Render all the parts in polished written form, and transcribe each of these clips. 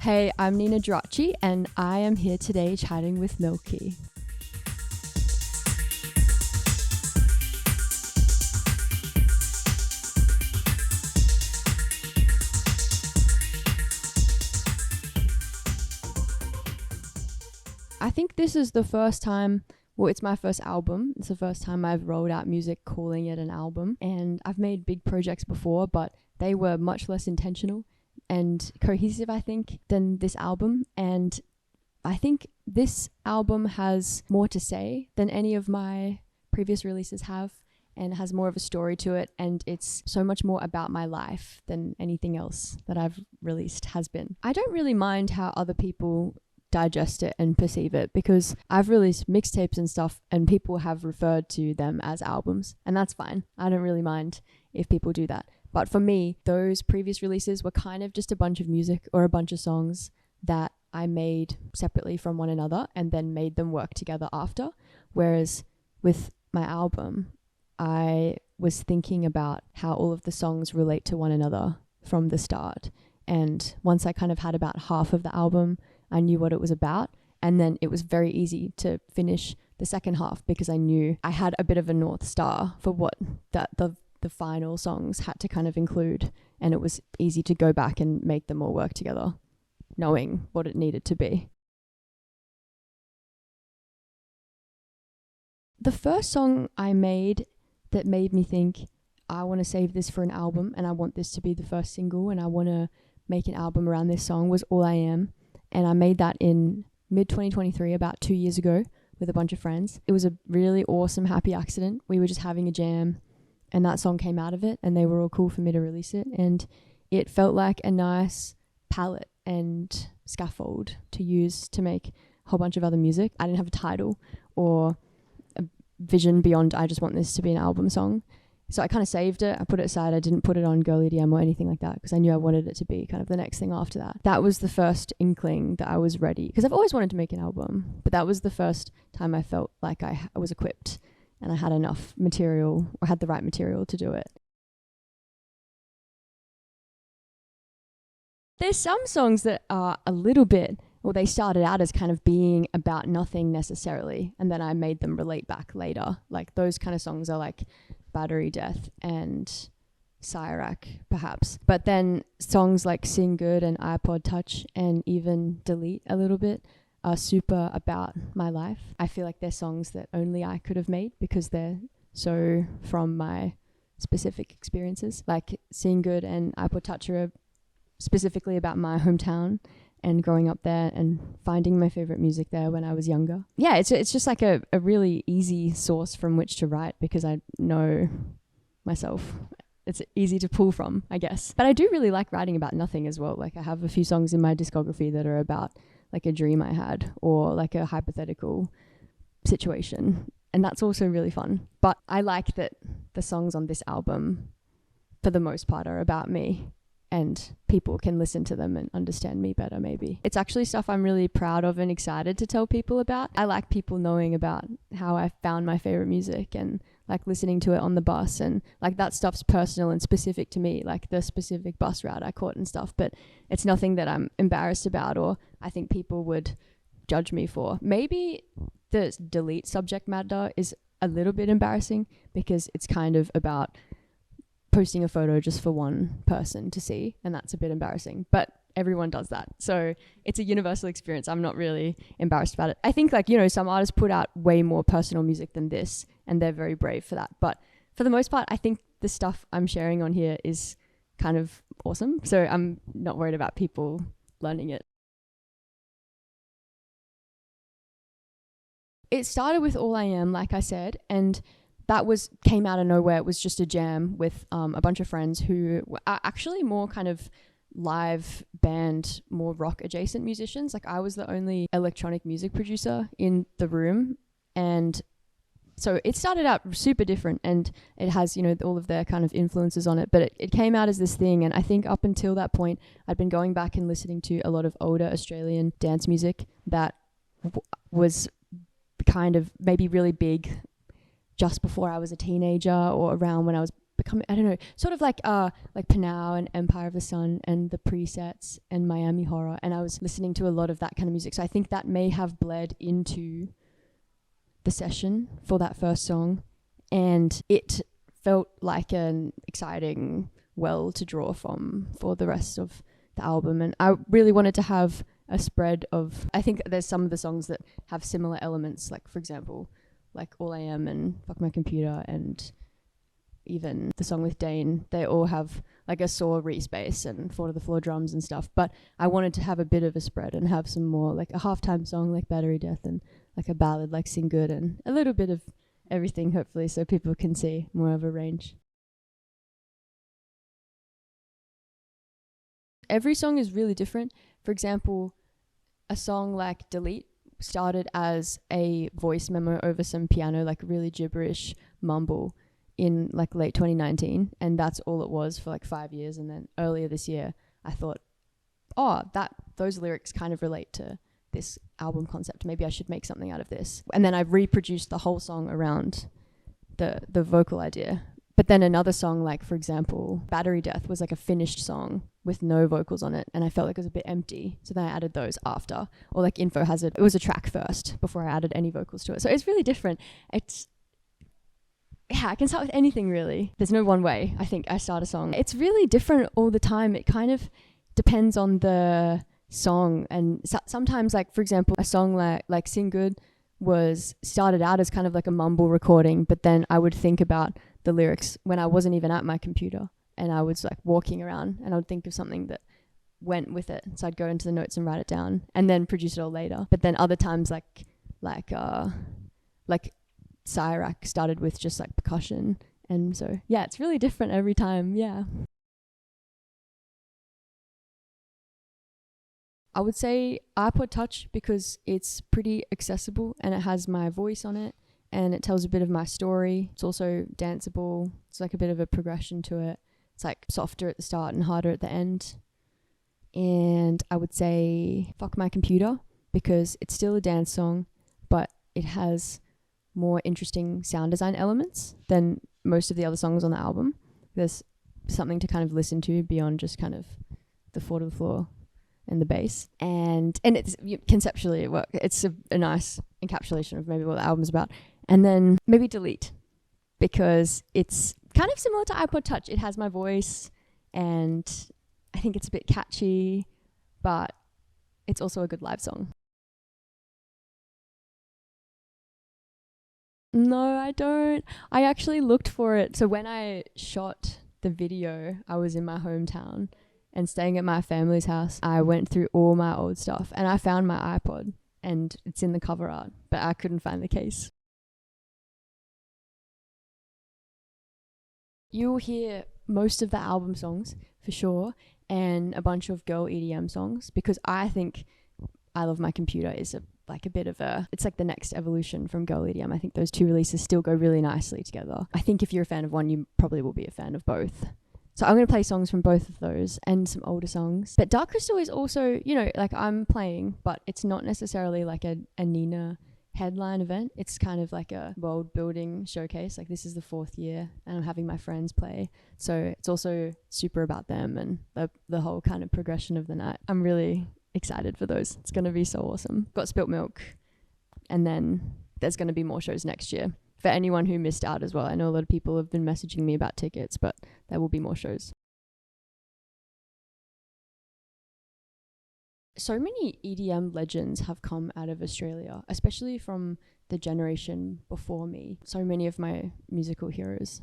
Hey, I'm Ninajirachi and I am here today chatting with Milky. I think this is the first time, well, it's my first album. It's the first time I've rolled out music calling it an album. And I've made big projects before, but they were much less intentional and cohesive, I think, than this album. And I think this album has more to say than any of my previous releases have, and has more of a story to it, and it's so much more about my life than anything else that I've released has been. I don't really mind how other people digest it and perceive it, because I've released mixtapes and stuff and people have referred to them as albums, and that's fine. I don't really mind if people do that. But for me, those previous releases were kind of just a bunch of music or a bunch of songs that I made separately from one another and then made them work together after. Whereas with my album, I was thinking about how all of the songs relate to one another from the start. And once I kind of had about half of the album, I knew what it was about. And then it was very easy to finish the second half because I knew I had a bit of a North Star for what the final songs had to kind of include. And it was easy to go back and make them all work together, knowing what it needed to be. The first song I made that made me think, I want to save this for an album and I want this to be the first single and I want to make an album around this song, was All I Am. And I made that in mid-2023, about 2 years ago, with a bunch of friends. It was a really awesome, happy accident. We were just having a jam and that song came out of it and they were all cool for me to release it. And it felt like a nice palette and scaffold to use to make a whole bunch of other music. I didn't have a title or a vision beyond, I just want this to be an album song. So I kind of saved it. I put it aside. I didn't put it on Girl EDM or anything like that because I knew I wanted it to be kind of the next thing after that. That was the first inkling that I was ready, because I've always wanted to make an album, but that was the first time I felt like I was equipped and I had enough material, or had the right material to do it. There's some songs that are a little bit, well, they started out as kind of being about nothing necessarily, and then I made them relate back later. Like those kind of songs are like Battery Death and Cyrac, perhaps. But then songs like Sing Good and iPod Touch and even Delete a little bit are super about my life. I feel like they're songs that only I could have made because they're so from my specific experiences. Like Sing Good and iPod Touch are specifically about my hometown and growing up there and finding my favorite music there when I was younger. Yeah, it's just like a really easy source from which to write because I know myself. It's easy to pull from, I guess. But I do really like writing about nothing as well. Like I have a few songs in my discography that are about like a dream I had or like a hypothetical situation. And that's also really fun. But I like that the songs on this album, for the most part, are about me. And people can listen to them and understand me better, maybe. It's actually stuff I'm really proud of and excited to tell people about. I like people knowing about how I found my favorite music and like listening to it on the bus, and like that stuff's personal and specific to me, like the specific bus route I caught and stuff, but it's nothing that I'm embarrassed about or I think people would judge me for. Maybe the Delete subject matter is a little bit embarrassing because it's kind of about posting a photo just for one person to see, and that's a bit embarrassing, but everyone does that, so it's a universal experience. I'm not really embarrassed about it. I think, like, you know, some artists put out way more personal music than this and they're very brave for that, but for the most part I think the stuff I'm sharing on here is kind of awesome, so I'm not worried about people learning it. It started with All I Am, like I said, and that came out of nowhere. It was just a jam with a bunch of friends who are actually more kind of live band, more rock adjacent musicians. Like I was the only electronic music producer in the room, and so it started out super different, and it has, you know, all of their kind of influences on it, but it came out as this thing. And I think up until that point I'd been going back and listening to a lot of older Australian dance music that was kind of maybe really big just before I was a teenager or around when I was becoming, I don't know, sort of like Panau and Empire of the Sun and the presets and Miami Horror, and I was listening to a lot of that kind of music. So I think that may have bled into the session for that first song, and it felt like an exciting well to draw from for the rest of the album. And I really wanted to have a spread of, I think there's some of the songs that have similar elements, like for example like All I Am and Fuck My Computer, and even the song with Dane, they all have like a saw Reese bass and Four to the Floor drums and stuff. But I wanted to have a bit of a spread and have some more like a halftime song like Battery Death, and like a ballad like Sing Good, and a little bit of everything, hopefully, so people can see more of a range. Every song is really different. For example, a song like Delete started as a voice memo over some piano, like really gibberish mumble, in like late 2019, and that's all it was for like 5 years. And then earlier this year I thought, oh, those lyrics kind of relate to this album concept, maybe I should make something out of this. And then I reproduced the whole song around the vocal idea. But then another song, like for example Battery Death, was like a finished song with no vocals on it, and I felt like it was a bit empty, so then I added those after. Or like Info Hazard, it was a track first before I added any vocals to it. So it's really different. I can start with anything really. There's no one way I think I start a song. It's really different all the time. It kind of depends on the song, and sometimes, like for example, a song like Sing Good was started out as kind of like a mumble recording, but then I would think about the lyrics when I wasn't even at my computer, and I was like walking around, and I would think of something that went with it, so I'd go into the notes and write it down and then produce it all later. But then other times like Cyrac started with just like percussion, and so yeah, it's really different every time. Yeah, I would say iPod Touch, because it's pretty accessible and it has my voice on it and it tells a bit of my story. It's also danceable. It's like a bit of a progression to it. It's like softer at the start and harder at the end. And I would say Fuck My Computer, because it's still a dance song, but it has more interesting sound design elements than most of the other songs on the album. There's something to kind of listen to beyond just kind of the Four to the Floor and the bass, and it's conceptually it works. It's a nice encapsulation of maybe what the album's about. And then maybe Delete, because it's kind of similar to iPod Touch. It has my voice, and I think it's a bit catchy, but it's also a good live song. No, I don't. I actually looked for it. So when I shot the video, I was in my hometown and staying at my family's house. I went through all my old stuff and I found my iPod, and it's in the cover art, but I couldn't find the case. You'll hear most of the album songs for sure, and a bunch of girl EDM songs, because I think I Love My Computer is it's like the next evolution from girl EDM. I think those two releases still go really nicely together. I think if you're a fan of one, you probably will be a fan of both. So I'm going to play songs from both of those and some older songs. But Dark Crystal is also, like I'm playing, but it's not necessarily like a Nina headline event. It's kind of like a world building showcase. Like this is the 4th year and I'm having my friends play. So it's also super about them and the whole kind of progression of the night. I'm really excited for those. It's going to be so awesome. Got Spilt Milk, and then there's going to be more shows next year for anyone who missed out as well. I know a lot of people have been messaging me about tickets, but there will be more shows. So many EDM legends have come out of Australia, especially from the generation before me. So many of my musical heroes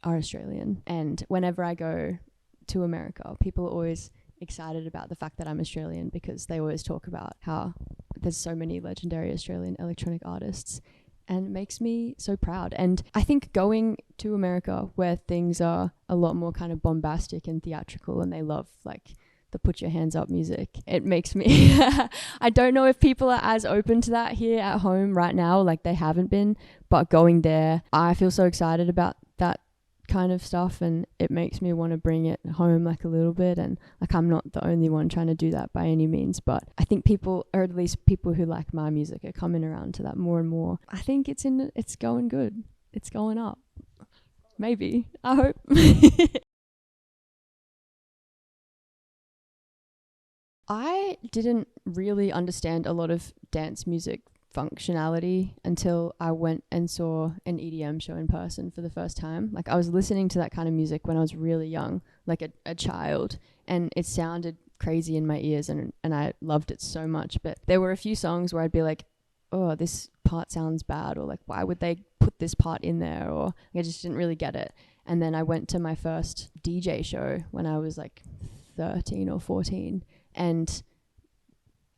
are Australian, and whenever I go to America, people are always excited about the fact that I'm Australian, because they always talk about how there's so many legendary Australian electronic artists, and it makes me so proud. And I think going to America, where things are a lot more kind of bombastic and theatrical, and they love like the put your hands up music, it makes me I don't know if people are as open to that here at home right now, like they haven't been, but going there, I feel so excited about that kind of stuff, and it makes me want to bring it home like a little bit. And like I'm not the only one trying to do that by any means, but I think people, or at least people who like my music, are coming around to that more and more. I think it's going good. It's going up. Maybe. I hope. I didn't really understand a lot of dance music functionality until I went and saw an EDM show in person for the first time. Like, I was listening to that kind of music when I was really young, like a child, and it sounded crazy in my ears, and I loved it so much. But there were a few songs where I'd be like, oh, this part sounds bad, or like, why would they put this part in there? Or I just didn't really get it. And then I went to my first DJ show when I was like 13 or 14, and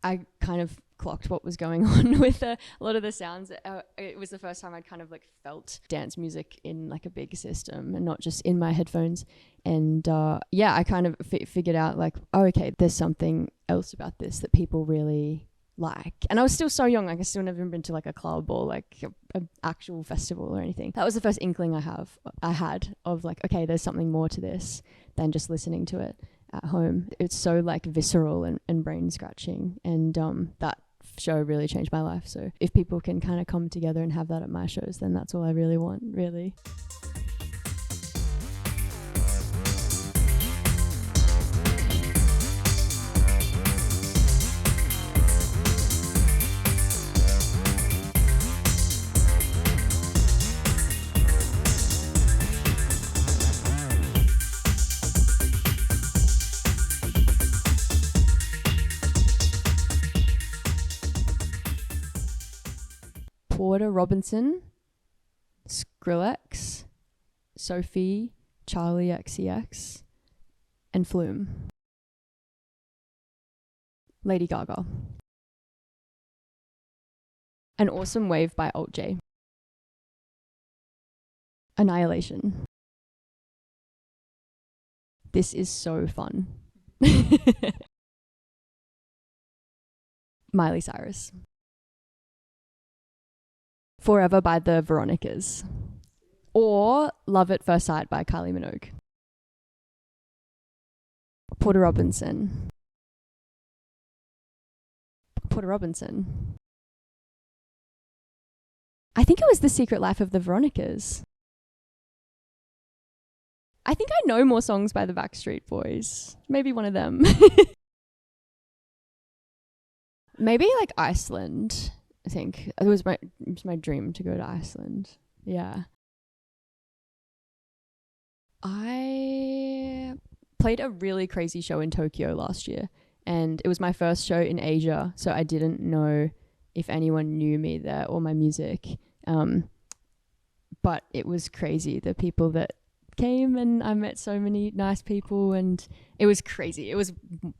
I kind of clocked what was going on with a lot of the sounds. It was the first time I'd kind of like felt dance music in like a big system and not just in my headphones. And I kind of figured out like, oh, okay, there's something else about this that people really like. And I was still so young, like I still never been to like a club or like a actual festival or anything. That was the first inkling I had of like, okay, there's something more to this than just listening to it at home. It's so like visceral and brain scratching, and that show really changed my life. So if people can kind of come together and have that at my shows, then that's all I really want, really. Porter Robinson, Skrillex, Sophie, Charlie XCX, and Flume. Lady Gaga. An Awesome Wave by Alt J. Annihilation. This is so fun. Miley Cyrus. Forever by the Veronicas. Or Love at First Sight by Kylie Minogue. Porter Robinson. Porter Robinson. I think it was The Secret Life of the Veronicas. I think I know more songs by the Backstreet Boys. Maybe one of them. Maybe like Iceland. I think it was my dream to go to Iceland. Yeah. I played a really crazy show in Tokyo last year, and it was my first show in Asia, so I didn't know if anyone knew me there or my music. But it was crazy, the people that came, and I met so many nice people, and it was crazy. It was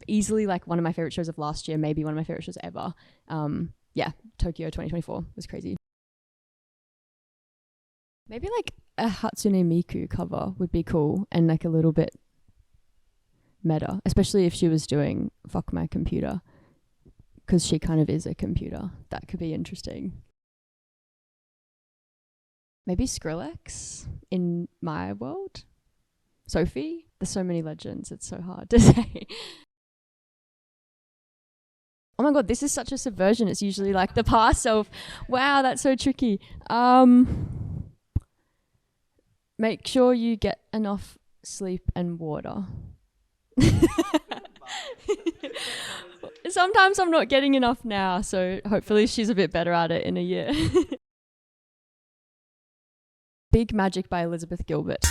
easily like one of my favorite shows of last year, maybe one of my favorite shows ever. Yeah, Tokyo 2024 was crazy. Maybe like a Hatsune Miku cover would be cool, and like a little bit meta, especially if she was doing Fuck My Computer, because she kind of is a computer. That could be interesting. Maybe Skrillex, In My World. Sophie. There's so many legends, it's so hard to say. Oh my god, this is such a subversion. It's usually like the past self. Wow, that's so tricky. Make sure you get enough sleep and water. Sometimes I'm not getting enough now, so hopefully she's a bit better at it in a year. Big Magic by Elizabeth Gilbert.